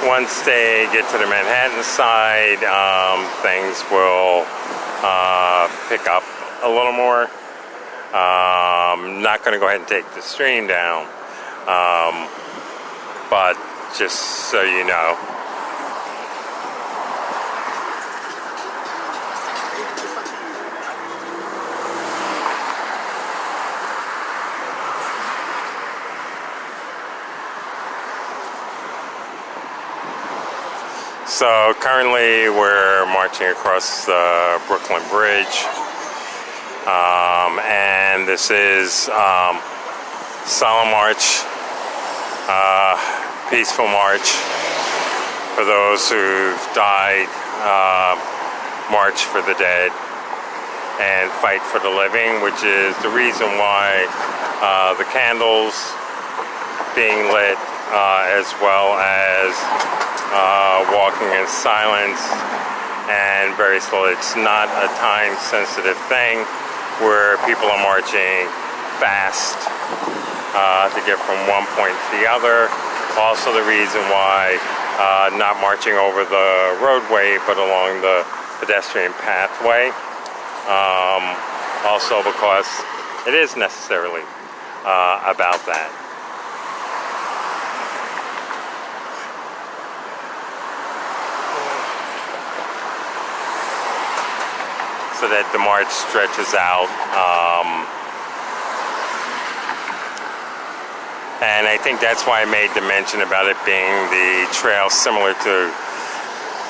once they get to the Manhattan side, things will pick up a little more. Not going to go ahead and take the stream down, but just so you know. So currently we're marching across the Brooklyn Bridge, and this is solemn march, peaceful march for those who've died, march for the dead, and fight for the living, which is the reason why the candles being lit, as well as walking in silence and very slow. It's not a time-sensitive thing where people are marching fast to get from one point to the other. Also the reason why not marching over the roadway but along the pedestrian pathway. Also because it is necessarily about that. So that the march stretches out. And I think that's why I made the mention about it being the trail similar to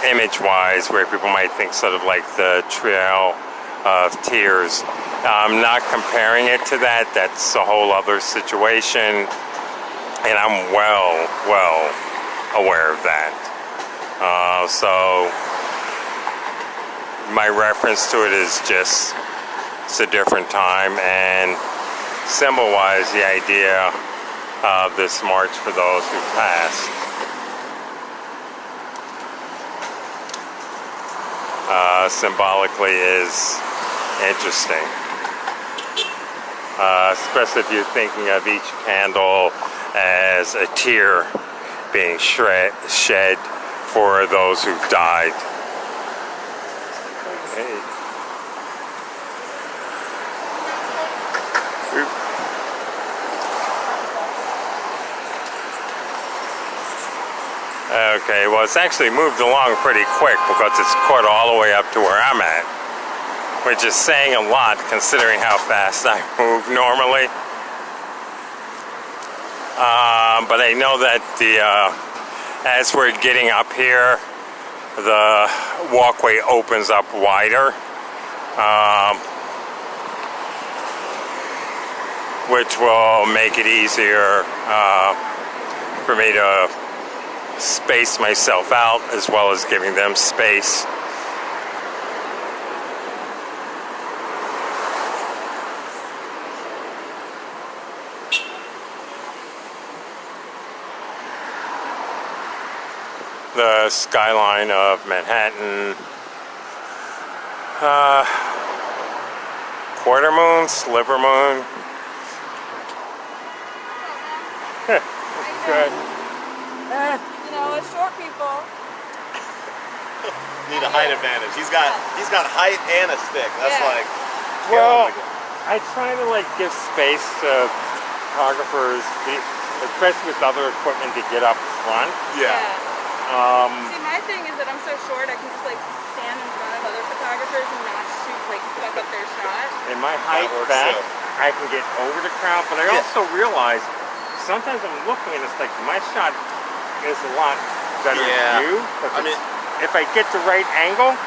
image-wise, where people might think sort of like the Trail of Tears. I'm not comparing it to that. That's a whole other situation. And I'm well aware of that. So my reference to it is just, it's a different time, and symbol-wise, the idea of this march for those who passed symbolically is interesting, especially if you're thinking of each candle as a tear being shed for those who've died. Okay, well, it's actually moved along pretty quick because it's caught all the way up to where I'm at, which is saying a lot considering how fast I move normally. But I know that as we're getting up here, the walkway opens up wider, which will make it easier for me to space myself out as well as giving them space. The skyline of Manhattan, quarter moon, sliver moon. Good. You know, as short people need a height advantage. He's got height and a stick. That's like, well, I try to like give space to photographers, especially with other equipment, to get up front. Yeah. See, my thing is that I'm so short, I can just like stand in front of other photographers and not shoot, like fuck up their shot. In my height back, I can get over the crowd, but I also realize sometimes I'm looking and it's like my shot is a lot better than you. I mean, if I get the right angle.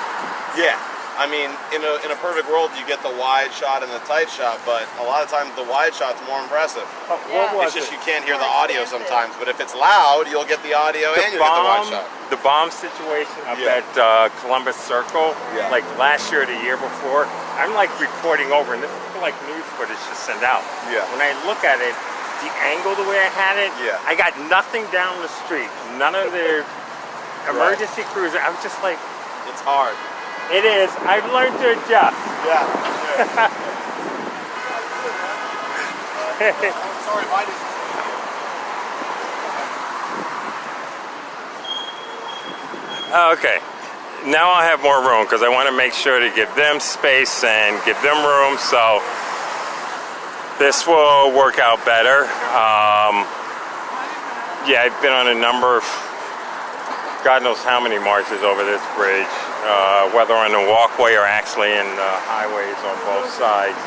Yeah. I mean, in a perfect world, you get the wide shot and the tight shot, but a lot of times the wide shot's more impressive. It's just you can't hear the audio sometimes, but if it's loud, you'll get the audio and you'll get the wide shot. The bomb situation up at Columbus Circle, like last year or the year before, I'm like recording over, and this is like news footage to send out. When I look at it, the angle, the way I had it, I got nothing down the street, none of the emergency cruiser. I was just like, it's hard. It is. I've learned to adjust. Yeah. I'm sorry, mine is. Okay. Now I have more room because I want to make sure to give them space and give them room. So this will work out better. Yeah, I've been on a number of, God knows how many marches over this bridge, whether on the walkway or actually in the highways on both sides.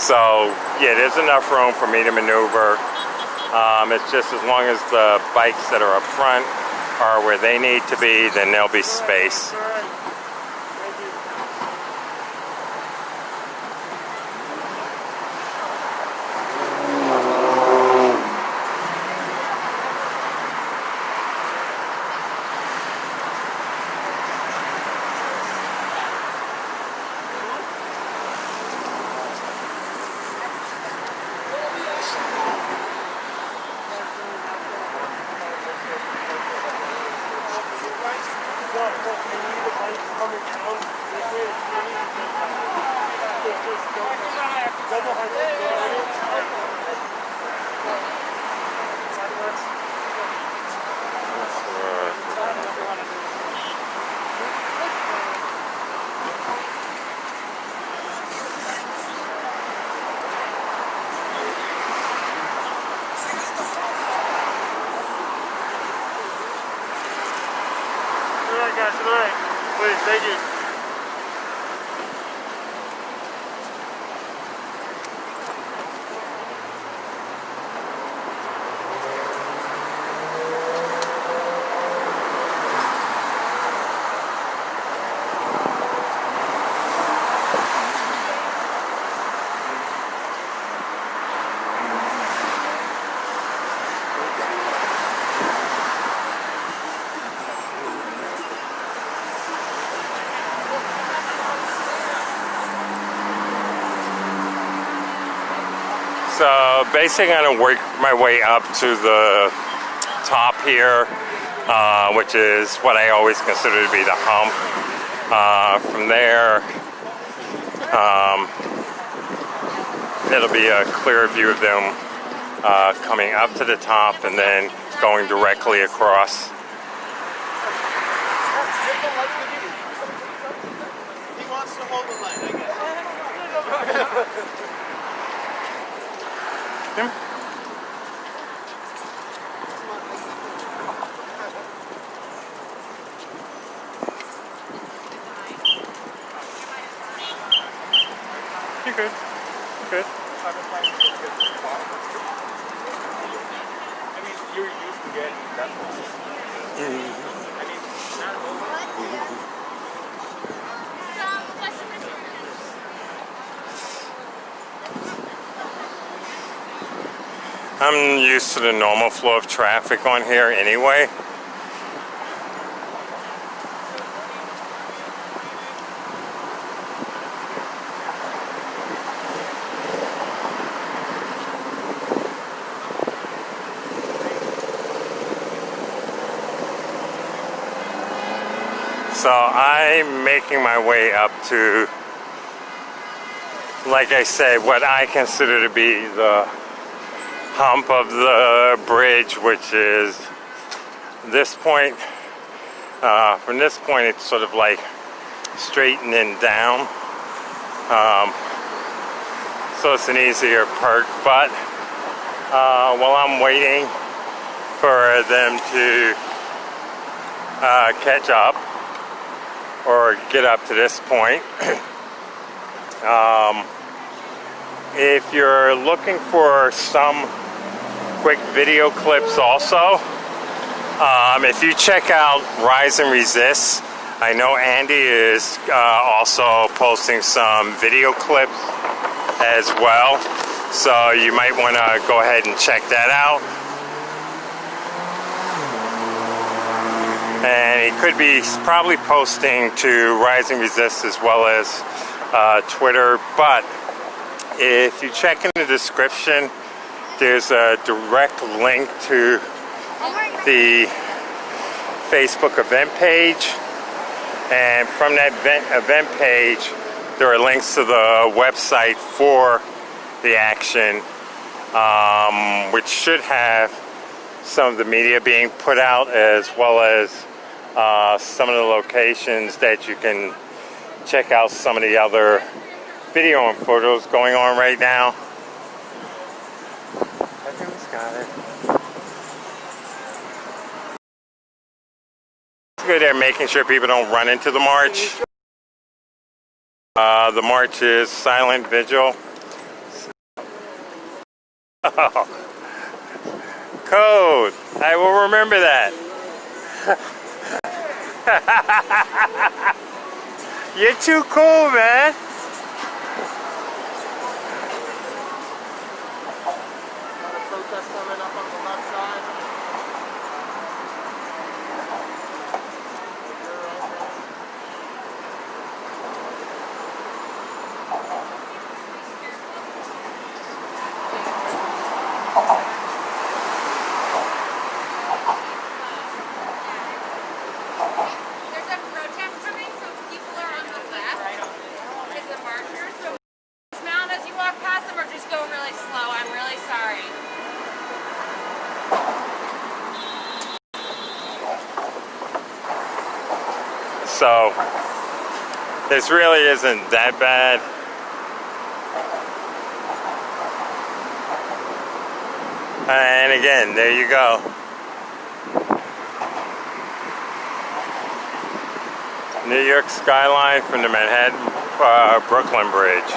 So yeah, there's enough room for me to maneuver. It's just as long as the bikes that are up front are where they need to be, then there'll be space. Please, thank you. So basically I'm going to work my way up to the top here, which is what I always consider to be the hump. From there, it'll be a clear view of them coming up to the top and then going directly across. He wants to hold the line, I guess. Tim? You're good. You're good. I mean, you're used to getting that one. I mean, not over. I'm used to the normal flow of traffic on here anyway. So I'm making my way up to, like I said, what I consider to be the hump of the bridge, which is this point. From this point it's sort of like straightening down, so it's an easier perk. But while I'm waiting for them to catch up or get up to this point, if you're looking for some quick video clips also, if you check out Rise and Resist, I know Andy is also posting some video clips as well, so you might want to go ahead and check that out. And he could be probably posting to Rise and Resist as well as Twitter, but if you check in the description, there's a direct link to the Facebook event page, and from that event page there are links to the website for the action, which should have some of the media being put out, as well as some of the locations that you can check out some of the other video and photos going on right now. I think he's got it. It's good at making sure people don't run into the march. The march is silent vigil. Oh. Code. I will remember that. You're too cool, man. Protest coming up on the left side. There's a protest coming, so people are on the left. Is the marker, so dismount as you walk past them, or just go really slow. I'm really sorry. So this really isn't that bad. And again, there you go. New York skyline from the Manhattan Brooklyn Bridge.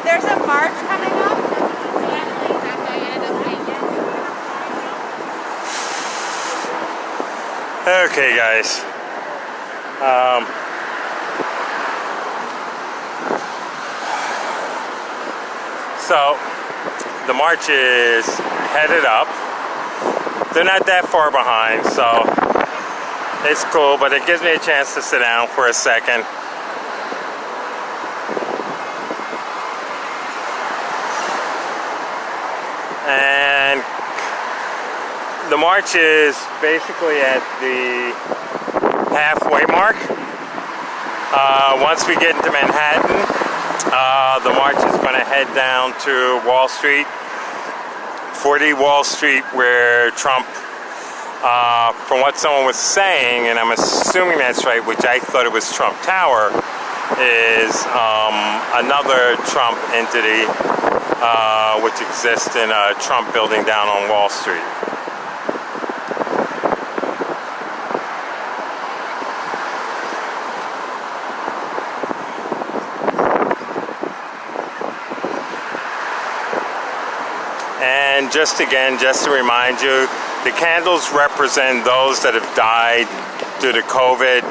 There's a march coming up. Okay, guys. So the march is headed up. They're not that far behind, so it's cool, but it gives me a chance to sit down for a second. And the march is basically at the halfway mark. Once we get into Manhattan, the march is going to head down to Wall Street, 40 Wall Street, where Trump, from what someone was saying, and I'm assuming that's right, which I thought it was Trump Tower, is another Trump entity which exists in a Trump building down on Wall Street. And just to remind you, the candles represent those that have died due to COVID.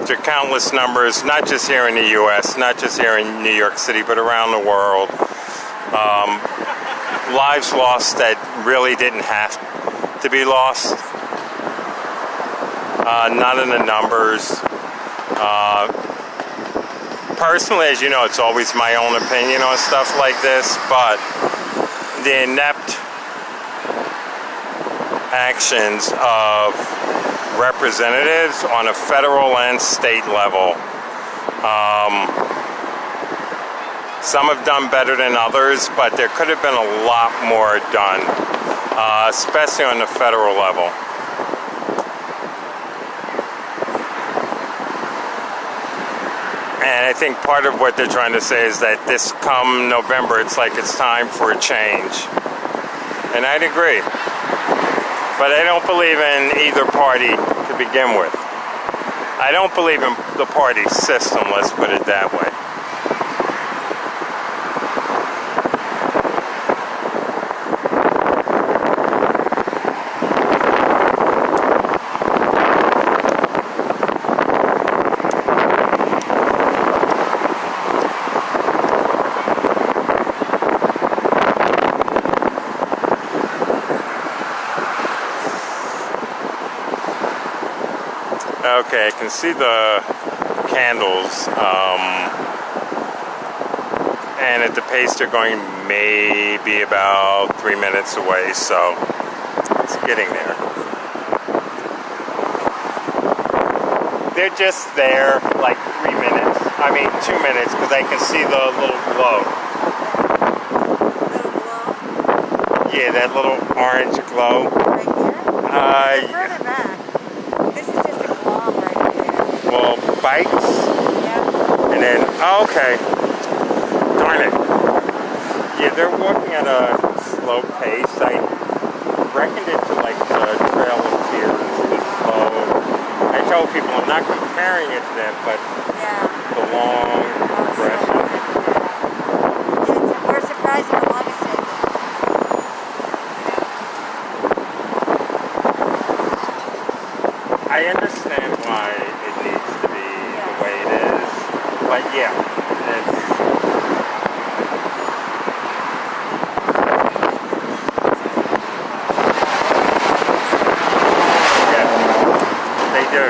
There are countless numbers, not just here in the U.S., not just here in New York City, but around the world. Lives lost that really didn't have to be lost. Not in the numbers. Personally, as you know, it's always my own opinion on stuff like this, but the inept actions of representatives on a federal and state level. Some have done better than others, but there could have been a lot more done, especially on the federal level. And I think part of what they're trying to say is that this come November, it's like it's time for a change. And I'd agree. But I don't believe in either party to begin with. I don't believe in the party system, let's put it that way. Okay, I can see the candles, and at the pace they're going maybe about 3 minutes away, so it's getting there. They're just there like 3 minutes, I mean 2 minutes, because I can see the little glow. Little glow? Yeah, that little orange glow. Right here? Further back. This is just a glob right here. Well, bikes, Yeah. and then, oh, okay, darn it. Yeah, they're walking at a slow pace. I reckoned it to like the Trail of Tears, the slow. I told people I'm not comparing it to them, but Yeah. the long progression. Yeah, we're surprised how long it's taking. I understand why it needs to be the way it is, but yeah, it's... Yeah, they do.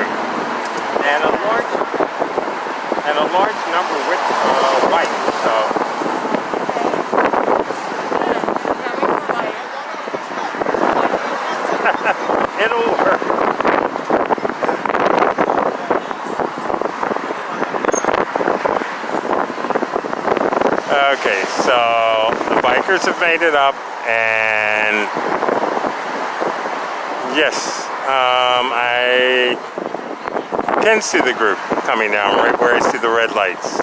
And a large number with white, so... It'll work. Okay, so the bikers have made it up, and yes, I can see the group coming down right where I see the red lights.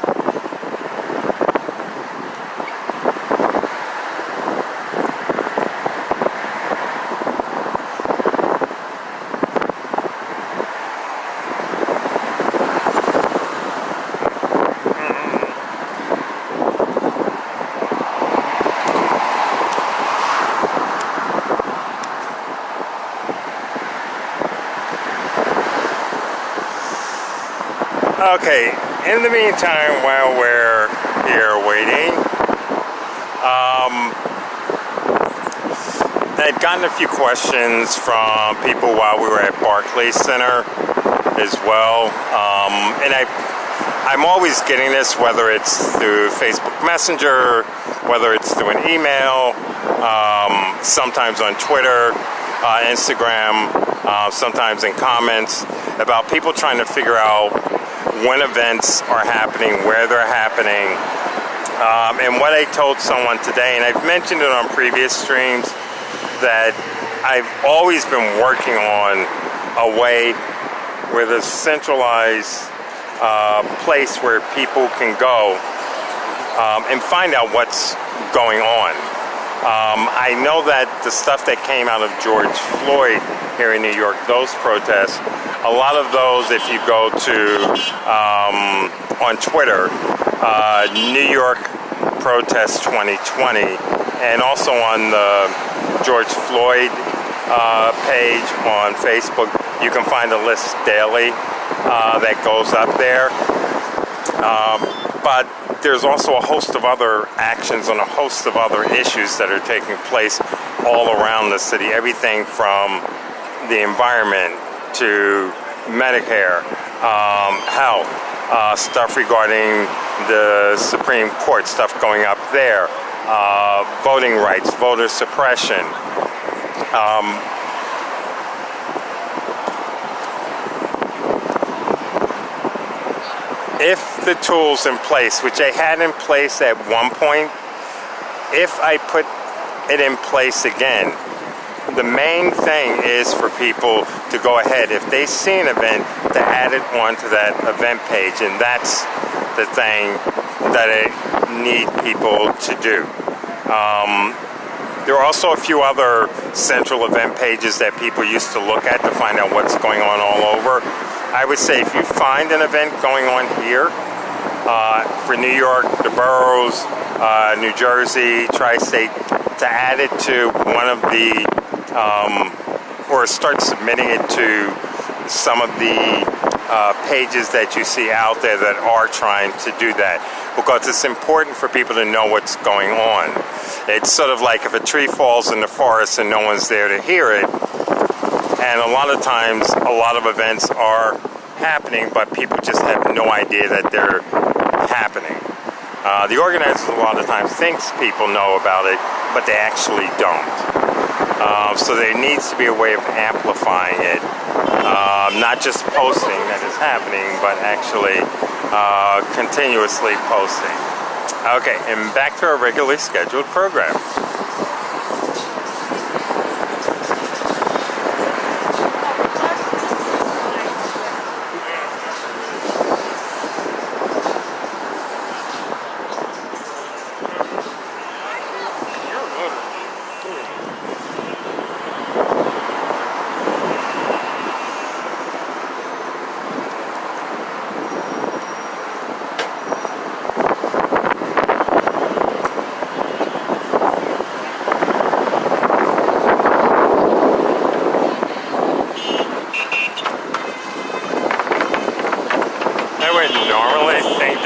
Okay, in the meantime, while we're here waiting, I'd gotten a few questions from people while we were at Barclays Center as well, and I'm always getting this, whether it's through Facebook Messenger, whether it's through an email, sometimes on Twitter, Instagram, sometimes in comments, about people trying to figure out when events are happening, where they're happening. And what I told someone today, and I've mentioned it on previous streams, that I've always been working on a way where there's a centralized place where people can go and find out what's going on. I know that the stuff that came out of George Floyd here in New York, those protests, a lot of those, if you go to on Twitter, New York Protest 2020, and also on the George Floyd page on Facebook, you can find a list daily that goes up there. But there's also a host of other actions on a host of other issues that are taking place all around the city. Everything from the environment to Medicare, health, stuff regarding the Supreme Court, stuff going up there, voting rights, voter suppression. If the tools in place, which I had in place at one point, if I put it in place again, the main thing is for people to go ahead, if they see an event, to add it onto that event page, and that's the thing that I need people to do. There are also a few other central event pages that people used to look at to find out what's going on all over. I would say if you find an event going on here, for New York, the boroughs, New Jersey, tri-state, to add it to one of the, or start submitting it to some of the pages that you see out there that are trying to do that, because it's important for people to know what's going on. It's sort of like if a tree falls in the forest and no one's there to hear it, and a lot of times a lot of events are happening, but people just have no idea that they're happening. The organizers a lot of times thinks people know about it, but they actually don't. So there needs to be a way of amplifying it, not just posting that is happening, but actually continuously posting. Okay, and back to our regularly scheduled program.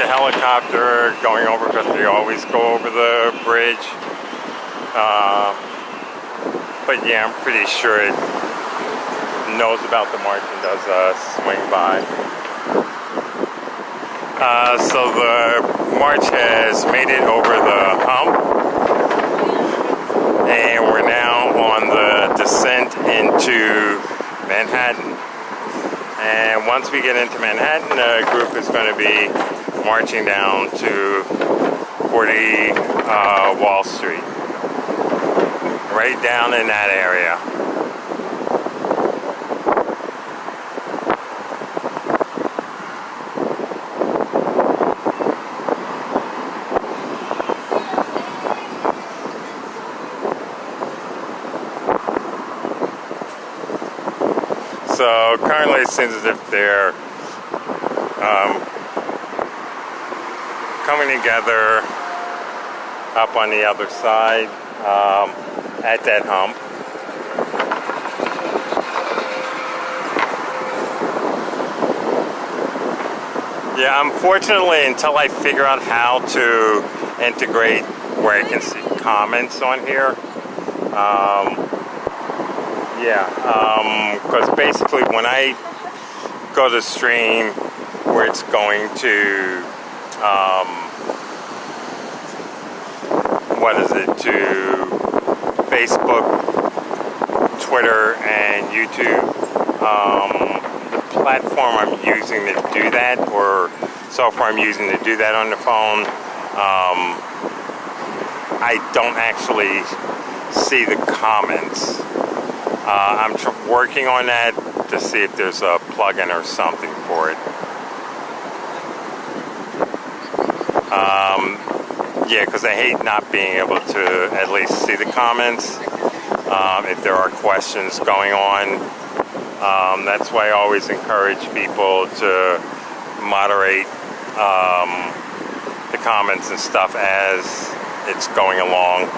Helicopter going over, because they always go over the bridge, but yeah, I'm pretty sure it knows about the march and does swing by. So the march has made it over the hump, and we're now on the descent into Manhattan. And once we get into Manhattan, the group is going to be marching down to 40 Wall Street, right down in that area. So currently it seems as if they're coming together up on the other side at that hump. Yeah, unfortunately, until I figure out how to integrate where I can see comments on here, because basically when I go to stream where it's going to to Facebook, Twitter, and YouTube. The platform I'm using to do that, or software I'm using to do that on the phone, I don't actually see the comments. I'm working on that to see if there's a plugin or something for it. Yeah, because I hate not being able to at least see the comments if there are questions going on. That's why I always encourage people to moderate the comments and stuff as it's going along.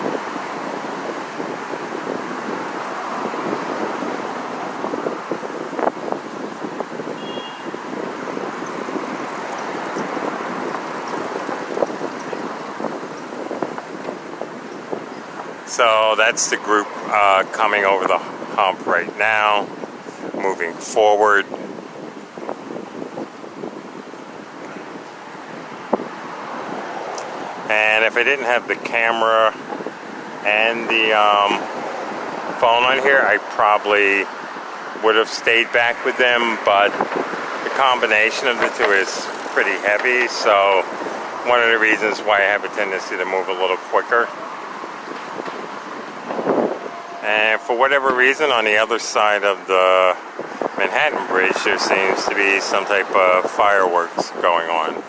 So that's the group coming over the hump right now, moving forward. And if I didn't have the camera and the phone on here, I probably would have stayed back with them, but the combination of the two is pretty heavy, so one of the reasons why I have a tendency to move a little quicker. And for whatever reason, on the other side of the Manhattan Bridge, there seems to be some type of fireworks going on.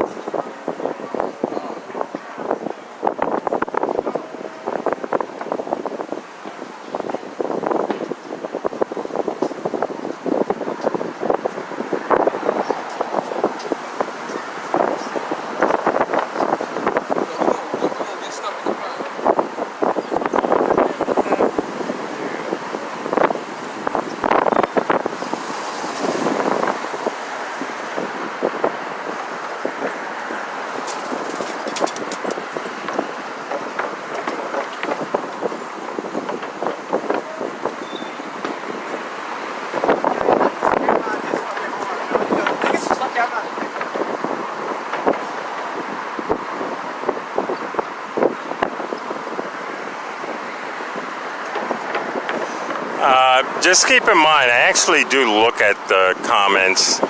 just keep in mind, I actually do look at the comments.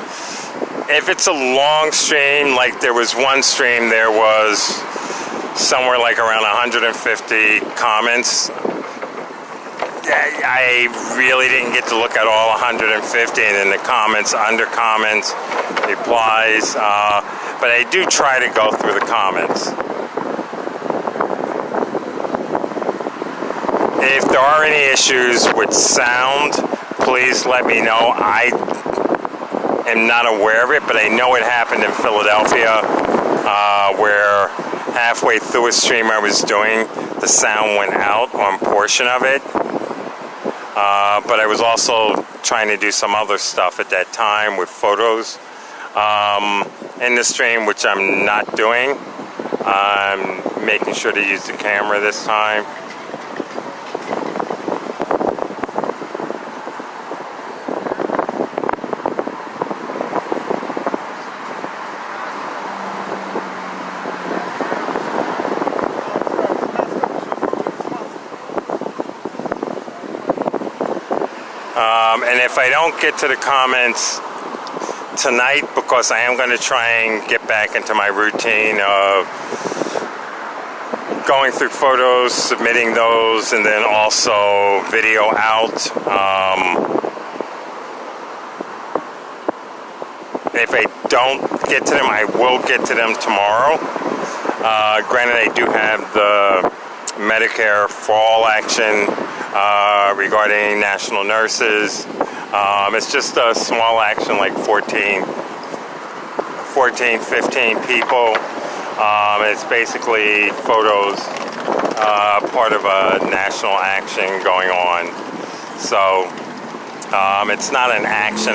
If it's a long stream, like there was one stream, there was somewhere like around 150 comments. I really didn't get to look at all 150, and then the comments, under comments, replies, but I do try to go through the comments. If there are any issues with sound, please let me know. I am not aware of it, but I know it happened in Philadelphia, where halfway through a stream I was doing, the sound went out on a portion of it. But I was also trying to do some other stuff at that time with photos in the stream, which I'm not doing. I'm making sure to use the camera this time. And if I don't get to the comments tonight, because I am going to try and get back into my routine of going through photos, submitting those, and then also video out. If I don't get to them, I will get to them tomorrow. Granted, I do have the Medicare for All action regarding national nurses. It's just a small action, like 14, 15 people. It's basically photos, part of a national action going on. So it's not an action.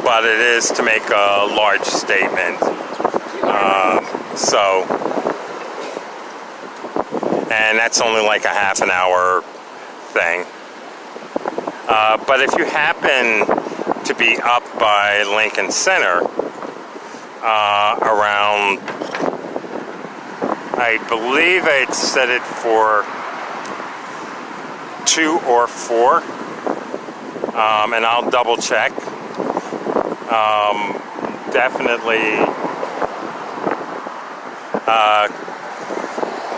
But it is to make a large statement. And that's only like a half an hour thing. But if you happen to be up by Lincoln Center around, I believe I'd set it for 2 or 4, and I'll double check. Definitely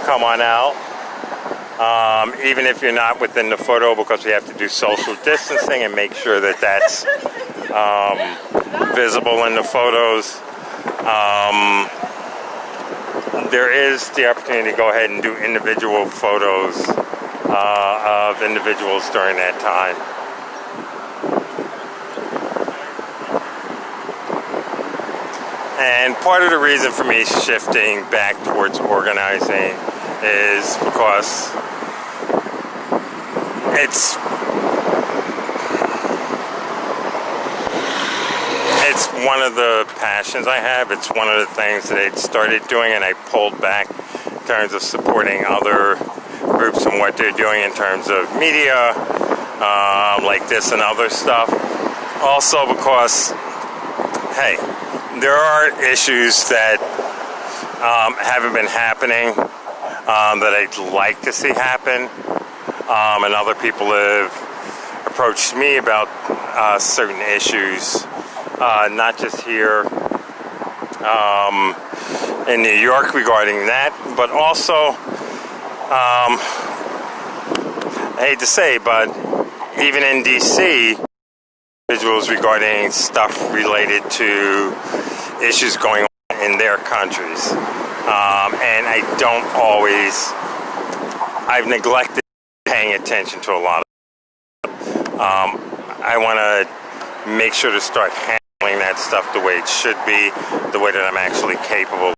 come on out, even if you're not within the photo, because we have to do social distancing and make sure that that's visible in the photos. There is the opportunity to go ahead and do individual photos of individuals during that time. And part of the reason for me shifting back towards organizing is because it's one of the passions I have. It's one of the things that I started doing, and I pulled back in terms of supporting other groups and what they're doing in terms of media, like this and other stuff. Also because, hey, there are issues that haven't been happening that I'd like to see happen, and other people have approached me about certain issues, not just here in New York regarding that, but also, I hate to say, but even in DC, individuals regarding stuff related to issues going on in their countries. And I've neglected paying attention to a lot of it. I want to make sure to start handling that stuff the way it should be, the way that I'm actually capable.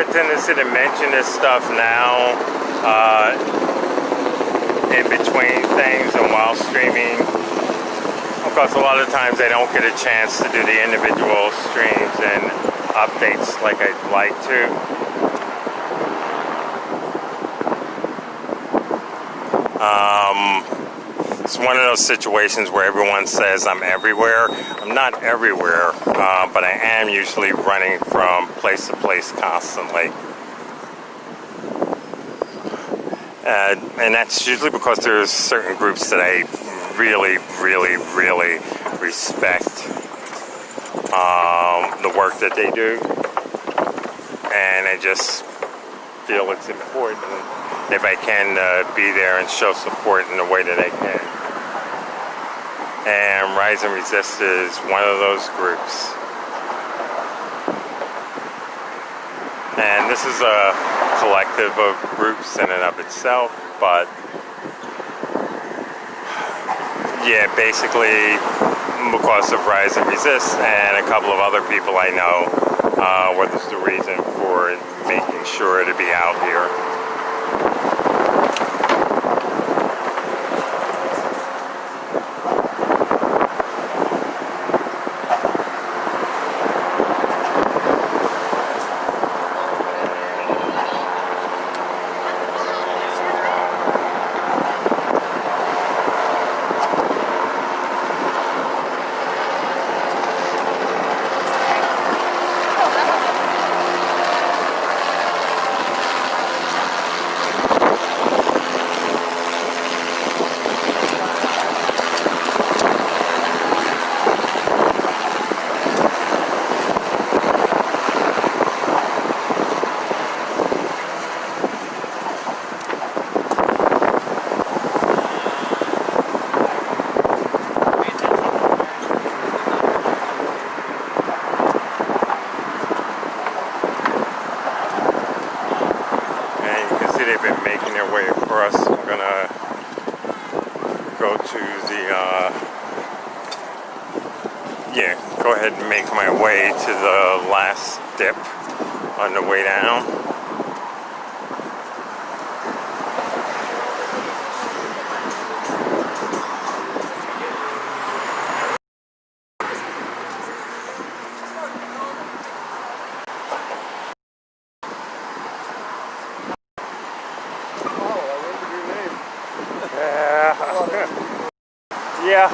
a tendency to mention this stuff now in between things and while streaming. Of course, a lot of times I don't get a chance to do the individual streams and updates like I'd like to. It's one of those situations where everyone says I'm everywhere. I'm not everywhere, but I am usually running from place to place constantly. And that's usually because there's certain groups that I really, really, really respect the work that they do. And I just feel it's important if I can be there and show support in the way that I can. And Rise and Resist is one of those groups. And this is a collective of groups in and of itself, but yeah, basically because of Rise and Resist and a couple of other people I know, what is the reason for making sure to be out here. Go ahead and make my way to the last dip on the way down. Yeah.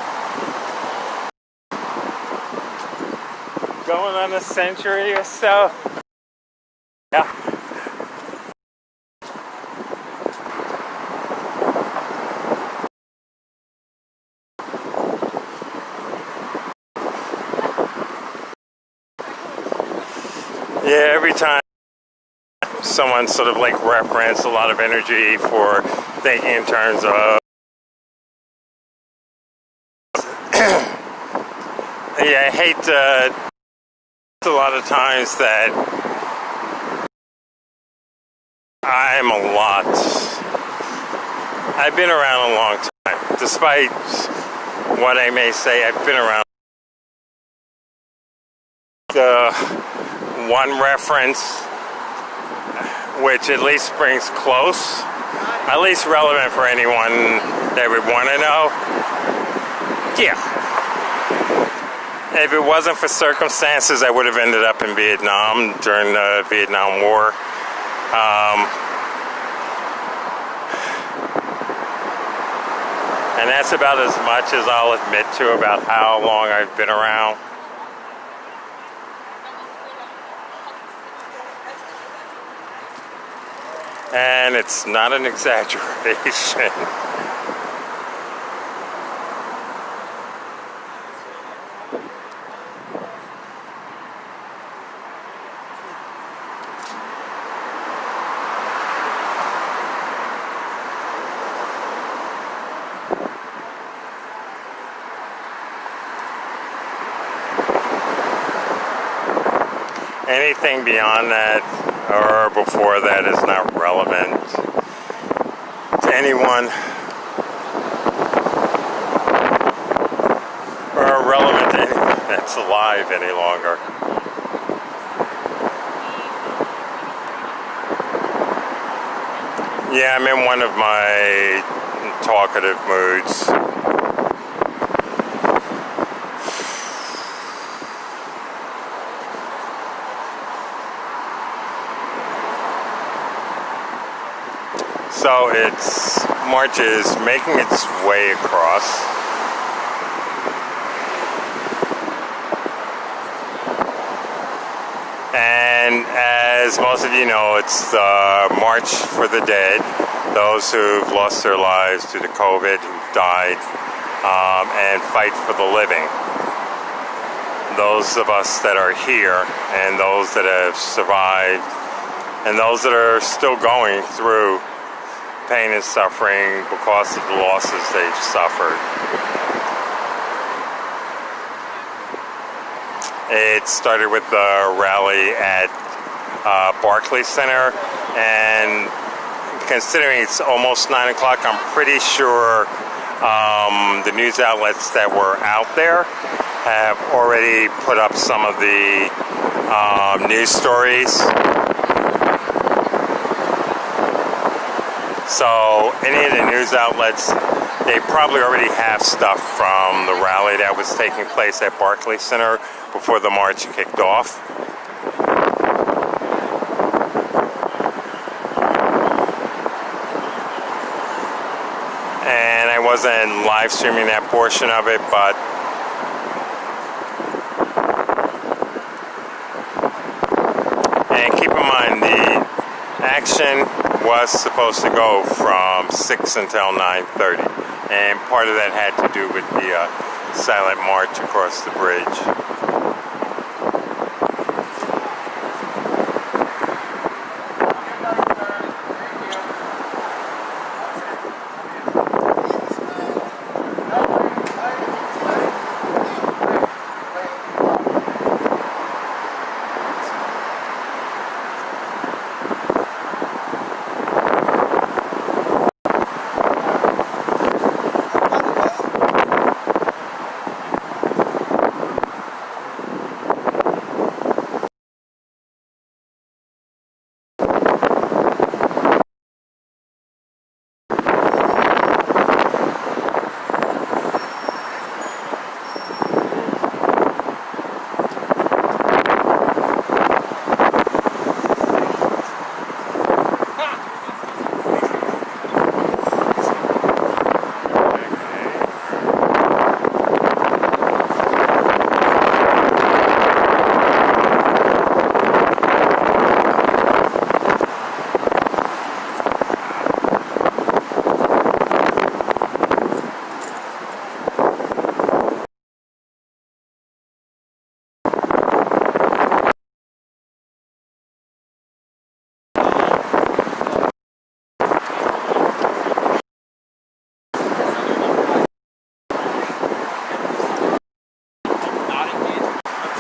Going on a century or so. Yeah. Yeah, every time someone sort of like referenced a lot of energy for thinking in terms of yeah, I hate a lot of times that I've been around a long time. Despite what I may say, I've been around. The one reference, which at least springs close, at least relevant for anyone that would want to know. Yeah. If it wasn't for circumstances, I would have ended up in Vietnam during the Vietnam War. And that's about as much as I'll admit to about how long I've been around. And it's not an exaggeration. Anything beyond that or before that is not relevant to anyone or relevant to anyone that's alive any longer. Yeah, I'm in one of my talkative moods. So March is making its way across. And as most of you know, it's the March for the Dead, those who've lost their lives due to COVID, who've died, and fight for the living. Those of us that are here, and those that have survived, and those that are still going through pain and suffering because of the losses they've suffered. It started with the rally at Barclays Center, and considering it's almost 9 o'clock, I'm pretty sure the news outlets that were out there have already put up some of the news stories. So any of the news outlets, they probably already have stuff from the rally that was taking place at Barclays Center before the march kicked off. And I wasn't live streaming that portion of it, but and keep in mind the action was supposed to go from 6 until 9:30, and part of that had to do with the silent march across the bridge.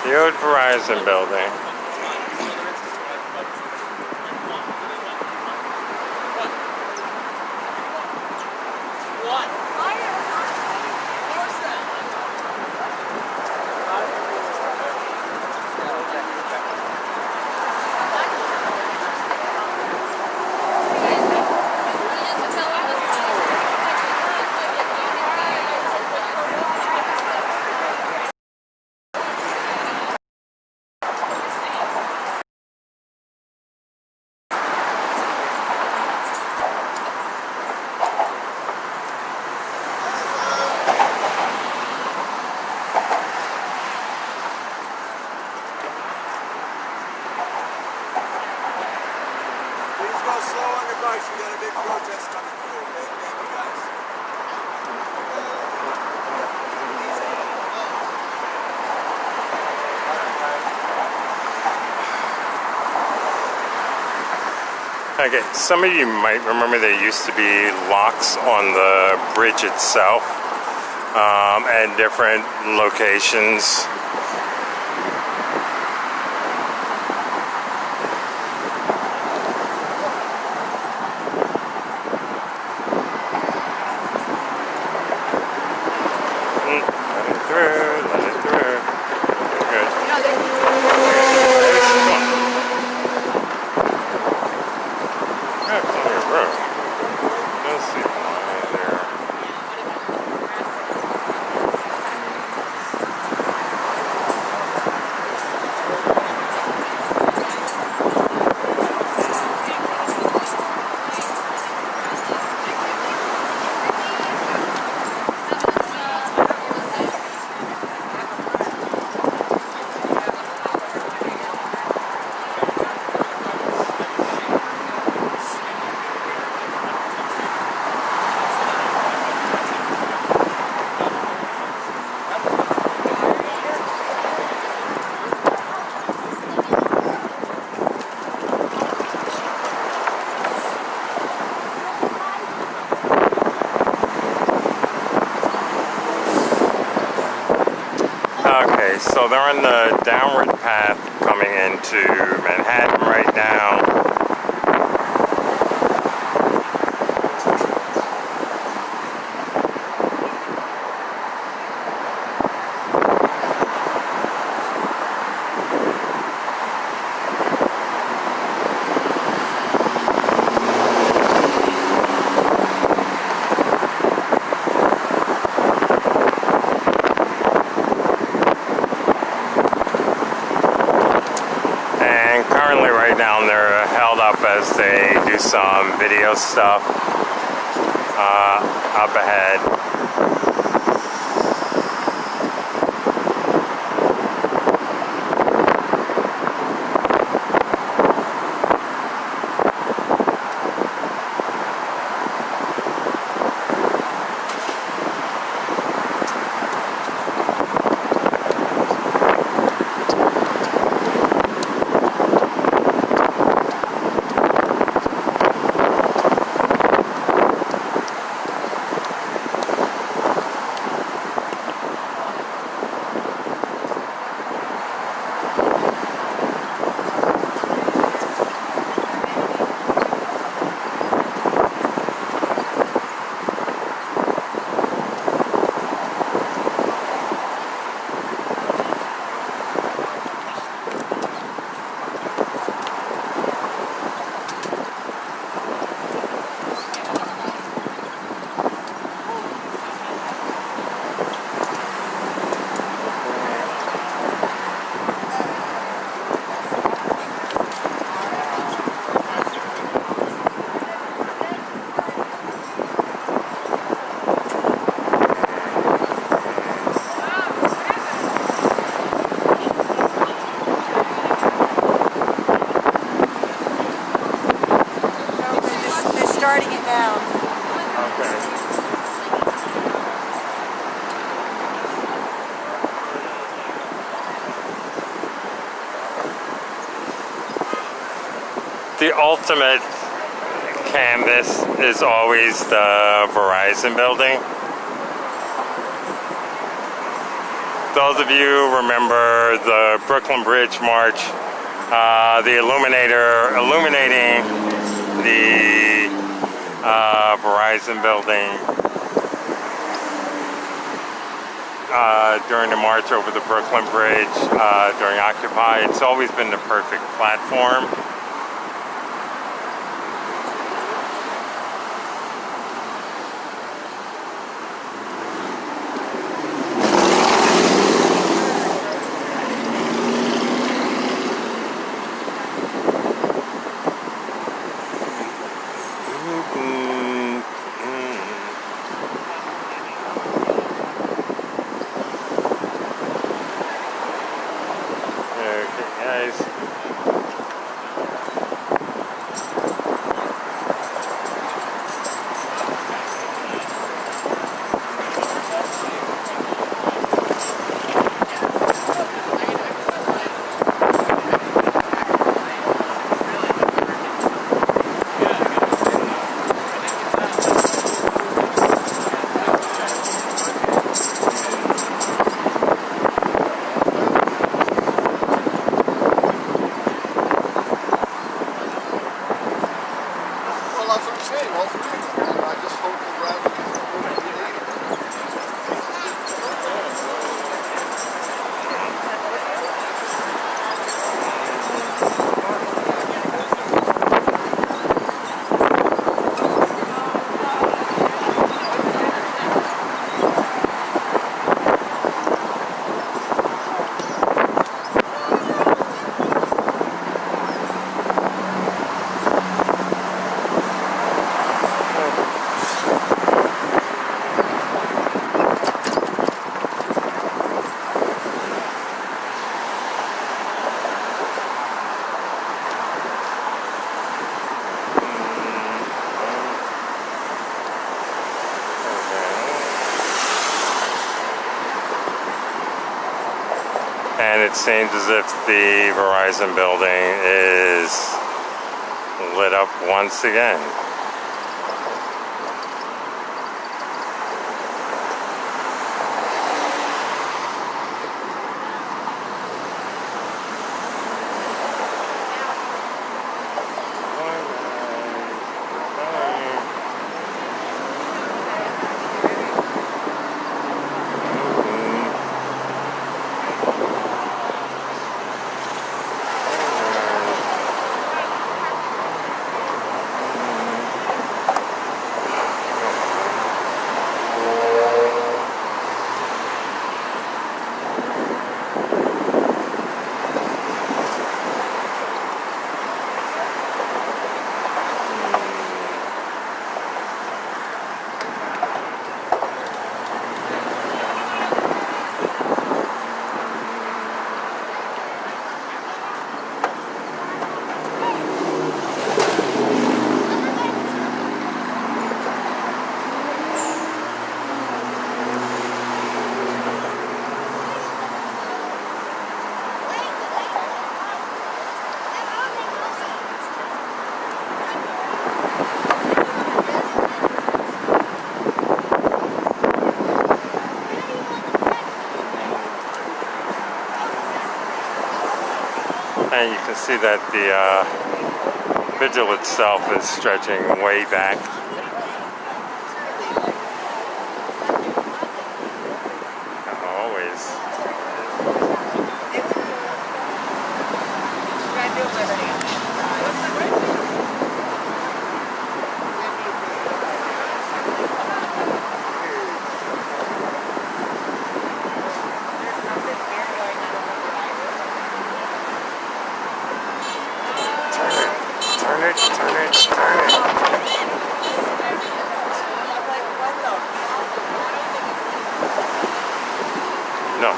The old Verizon building. We got a big protest coming through, okay? Thank you guys. Okay, some of you might remember there used to be locks on the bridge itself at different locations. Let it through. Good. Yeah, plenty of room. Okay, so they're on the downward path coming into Manhattan right now. Currently right now they're held up as they do some video stuff up ahead. Starting it now. Okay. The ultimate canvas is always the Verizon building. Those of you remember the Brooklyn Bridge March, the illuminating the Verizon building during the march over the Brooklyn Bridge during Occupy. It's always been the perfect platform. And it seems as if the Verizon building is lit up once again. And you can see that the vigil itself is stretching way back. Always. Turn it. No.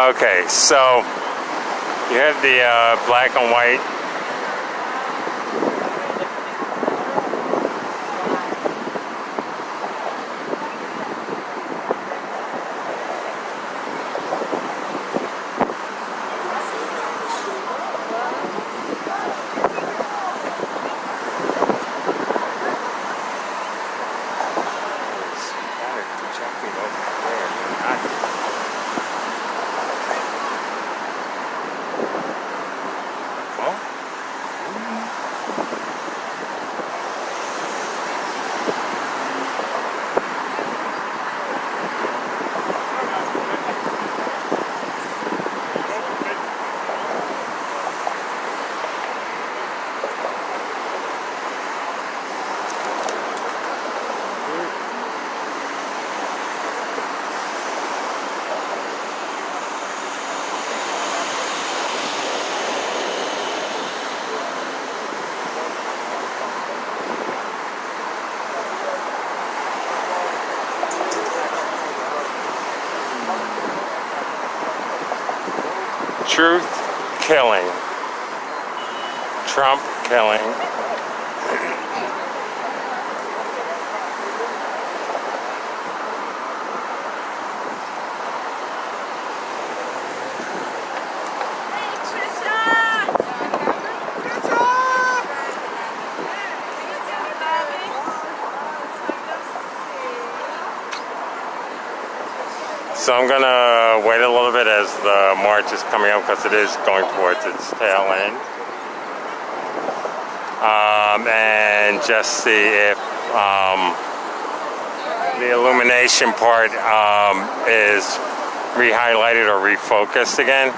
Okay, so you have the black and white. Truth killing. Trump killing. So I'm gonna wait a little bit as the march is coming up because it is going towards its tail end. And just see if the illumination part is re-highlighted or refocused again.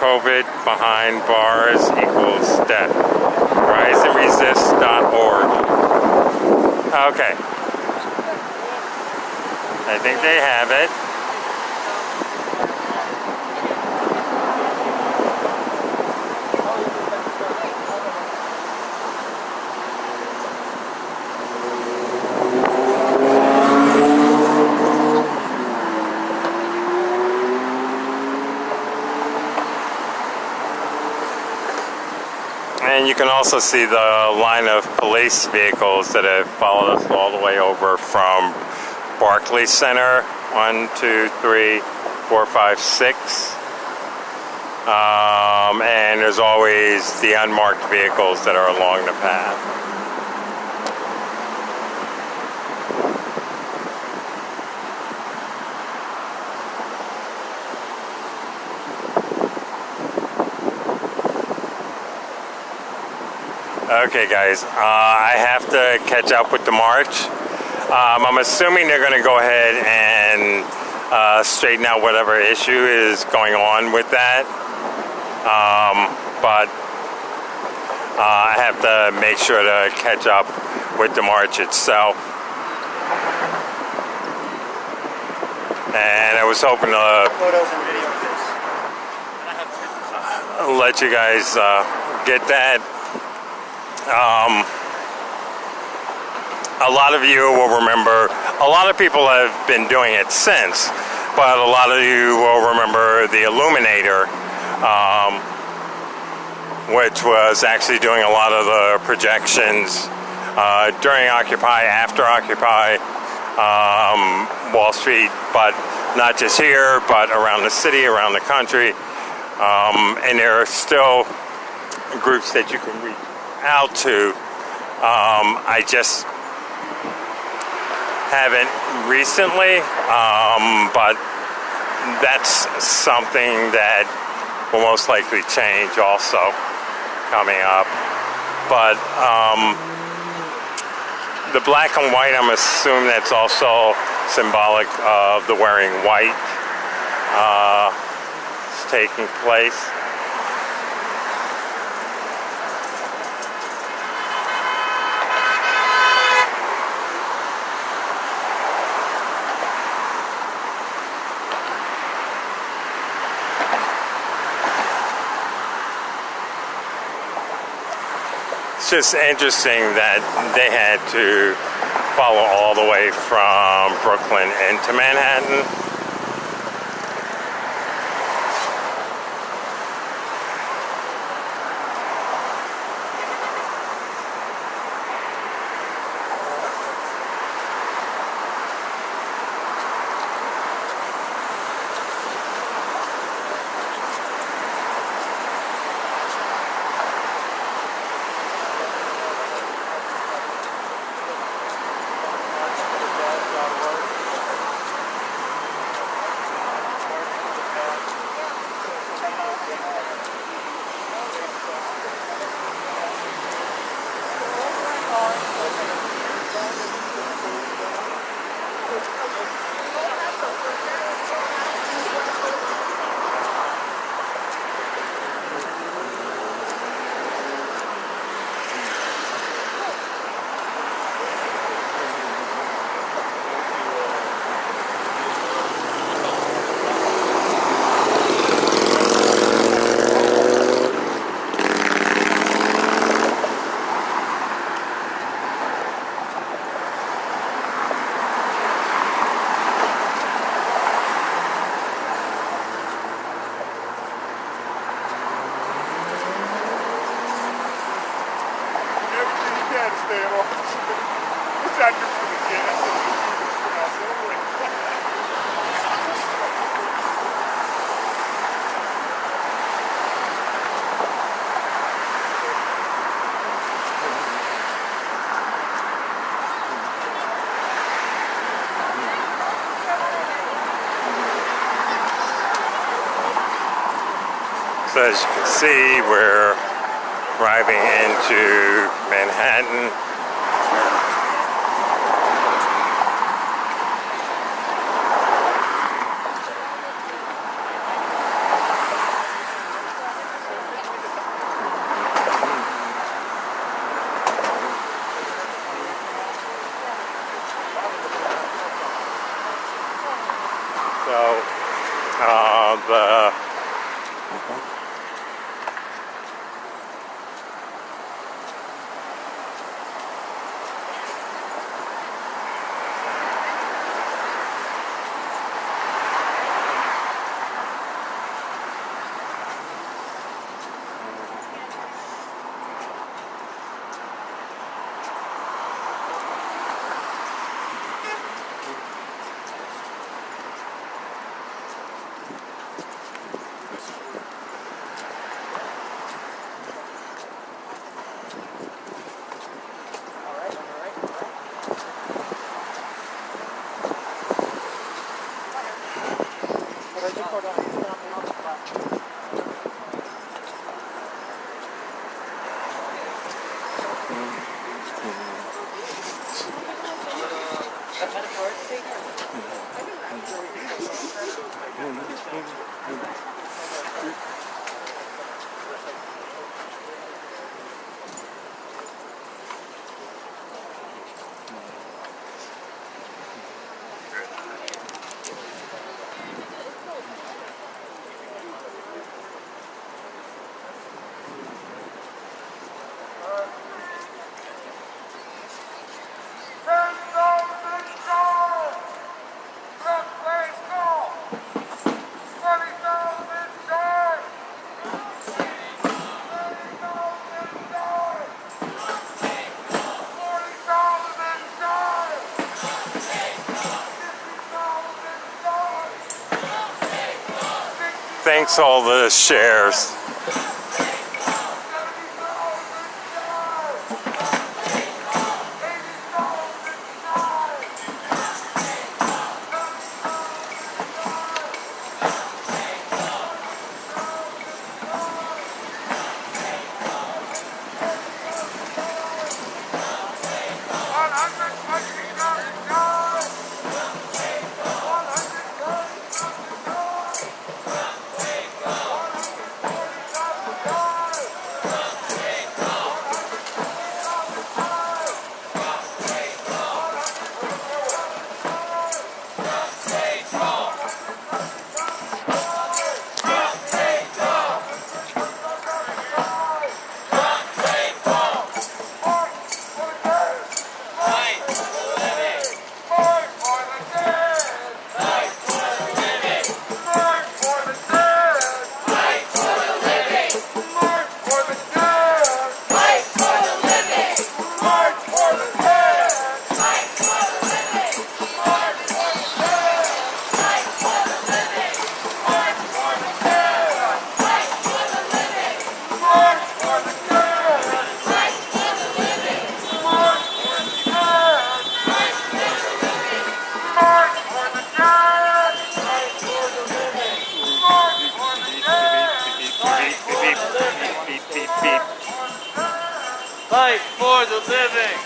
COVID behind bars equals death. RiseAndResist.org. Okay. I think they have it. And you can also see the line of police vehicles that have followed us all the way over from Barclays Center. 1, 2, 3, 4, 5, 6. And there's always the unmarked vehicles that are along the path. Okay guys, I have to catch up with the march. I'm assuming they're going to go ahead and straighten out whatever issue is going on with that. But I have to make sure to catch up with the march itself. And I was hoping to let you guys get that. A lot of you will remember, a lot of people have been doing it since, but a lot of you will remember the Illuminator which was actually doing a lot of the projections during Occupy, after Occupy, Wall Street, but not just here, but around the city, around the country. And there are still groups that you can reach out to. I just haven't recently, but that's something that will most likely change also coming up. But the black and white, I'm assuming that's also symbolic of the wearing white taking place. It's just interesting that they had to follow all the way from Brooklyn into Manhattan. So as you can see, we're arriving into Manhattan. So Thanks all the shares. Fight for the living.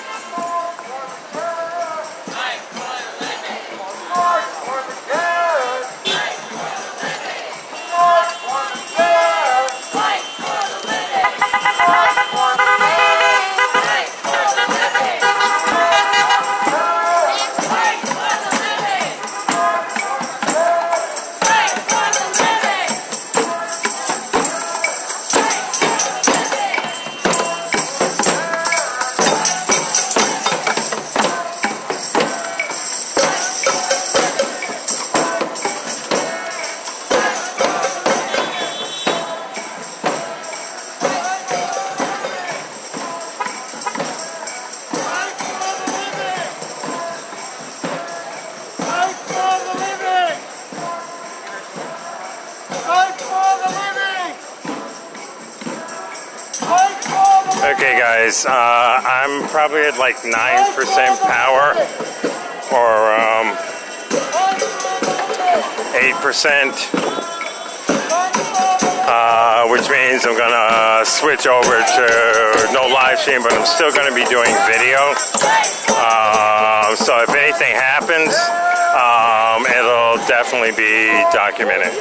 Okay guys, I'm probably at like 9% power or 8%, which means I'm gonna switch over to no live stream, but I'm still gonna be doing video. So if anything happens, it'll definitely be documented.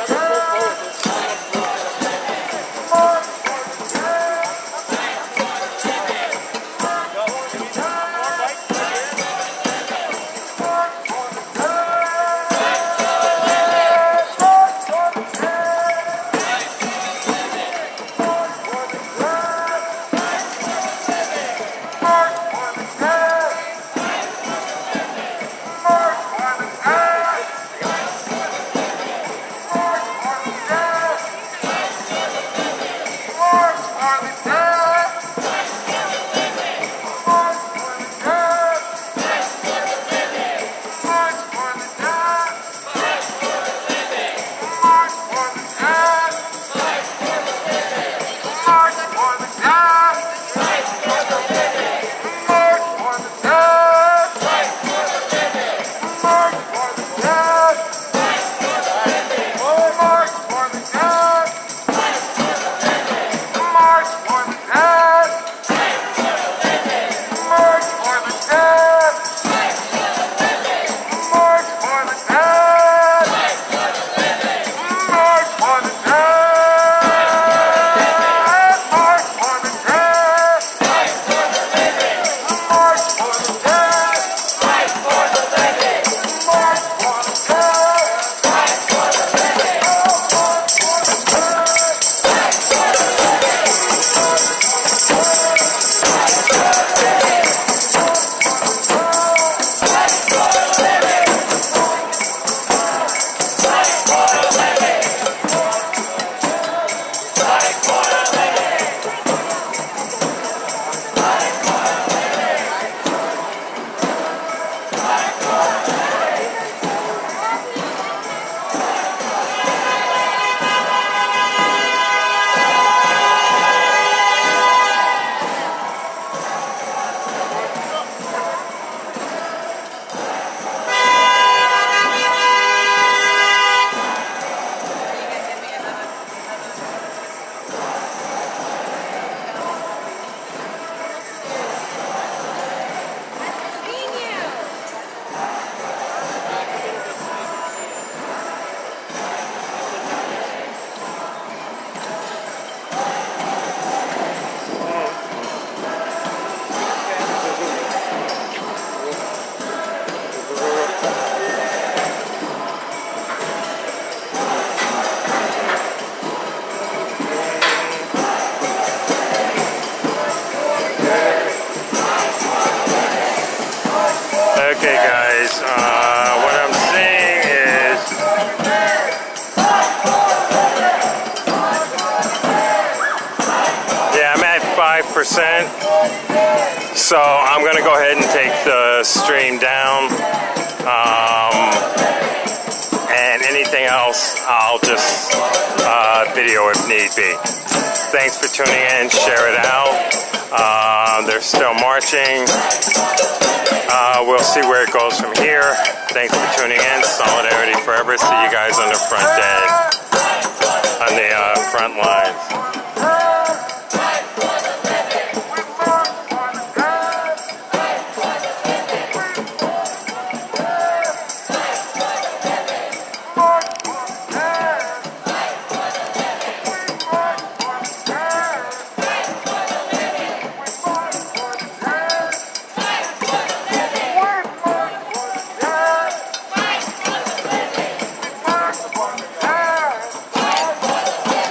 So I'm gonna go ahead and take the stream down. And anything else, I'll just video if need be. Thanks for tuning in. Share it out. They're still marching. We'll see where it goes from here. Thanks for tuning in. Solidarity forever. See you guys on the front lines.